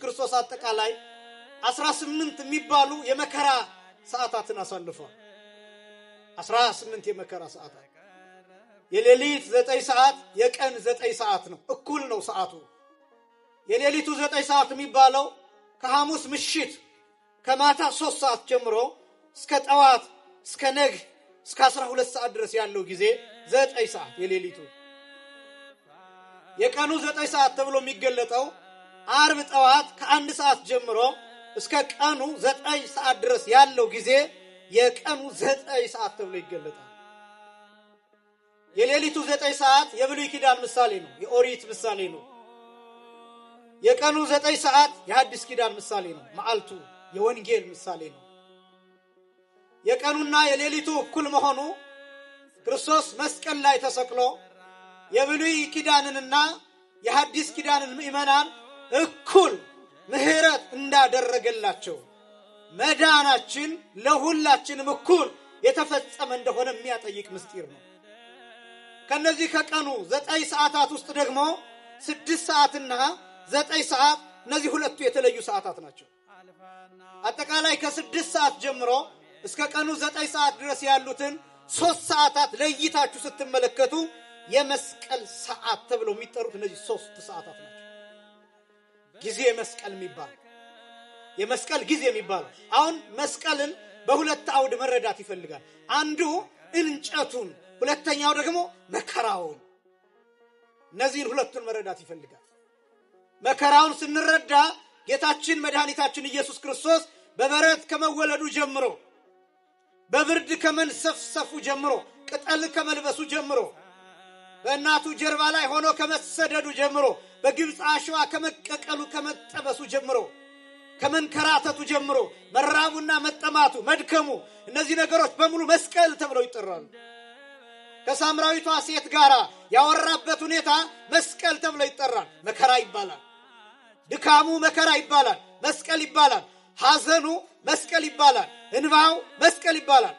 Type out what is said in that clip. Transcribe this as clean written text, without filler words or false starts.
ክርስቶስ አጠቃላይ 18 የሚባሉ የመከራ ሰዓታትን አሳልፏል። 18 የመከራ ሰዓታት የሌሊት 9 ሰዓት የቀን 9 ሰዓት ነው። እኩል ነው ሰዓቱ። የሌሊቱ 9 ሰዓት የሚባለው ከሐሙስ ምሽት ከማታ 3 ሰዓት ጀምሮ እስከ ጠዋት እስከ ነግ እስከ 12 ሰዓት ድረስ ያለው ጊዜ 9 ሰዓት የሌሊቱ። የቀኑ 9 ሰዓት ተብሎ የሚገለጠው ዓርብ ጠዋት ከ1 ሰዓት ጀምሮ እስከ ቀኑ 9 ሰዓት ድረስ ያለው ጊዜ የቀኑ 9 ሰዓት ተብሎ ይገለጣል። የሌሊቱ 9 ሰዓት የብሉይ ኪዳን ምሳሌ ነው፣ የኦሪት ምሳሌ ነው። የቀኑ 9 ሰዓት የሐዲስ ኪዳን ምሳሌ ነው፣ መዓልቱ የወንጌል ምሳሌ ነው። የቀኑና የሌሊቱ እኩል መሆኑ ክርስቶስ መስቀል ላይ ተሰቅሎ የብሉይ ኪዳንንና የሐዲስ ኪዳንን ምእመናን እኩል ምህረት እንዳደረገላቸው መዳናችን ለሁላችንም እኩል የተፈጸመ እንደሆነ የሚያጠይቅ ምስጢር ነው። ከነዚህ ከቀኑ 9 ሰዓታት ውስጥ ደግሞ 6 ሰዓትና 9 ሰዓት እነዚህ ሁለቱ የተለዩ ሰዓታት ናቸው። አጠቃላይ ከ6 ሰዓት ጀምሮ እስከ ቀኑ 9 ሰዓት ድረስ ያሉትን 3 ሰዓታት ለይታችሁ ስትመለከቱ የመስቀል ሰዓት ተብለው የሚጠሩት እነዚህ 3 ሰዓታት ናቸው። ጊዜ መስቀል የሚባል የመስቀል ጊዜ የሚባል አሁን መስቀልን በሁለት አውድ መረዳት ይፈልጋል። አንዱ እንጨቱን፣ ሁለተኛው ደግሞ መከራውን። እነዚህን ሁለቱን መረዳት ይፈልጋል። መከራውን ስንረዳ ጌታችን መድኃኒታችን ኢየሱስ ክርስቶስ በበረት ከመወለዱ ጀምሮ በብርድ ከመንሰፍሰፉ ጀምሮ ቅጠል ከመልበሱ ጀምሮ በእናቱ ጀርባ ላይ ሆኖ ከመሰደዱ ጀምሮ በግብፅ አሸዋ ከመቀቀሉ ከመጠበሱ ጀምሮ ከመንከራተቱ ጀምሮ መራቡና መጠማቱ መድከሙ እነዚህ ነገሮች በሙሉ መስቀል ተብለው ይጠራሉ። ከሳምራዊቷ ሴት ጋር ያወራበት ሁኔታ መስቀል ተብሎ ይጠራል። መከራ ይባላል። ድካሙ መከራ ይባላል፣ መስቀል ይባላል። ሐዘኑ መስቀል ይባላል። እንባው መስቀል ይባላል።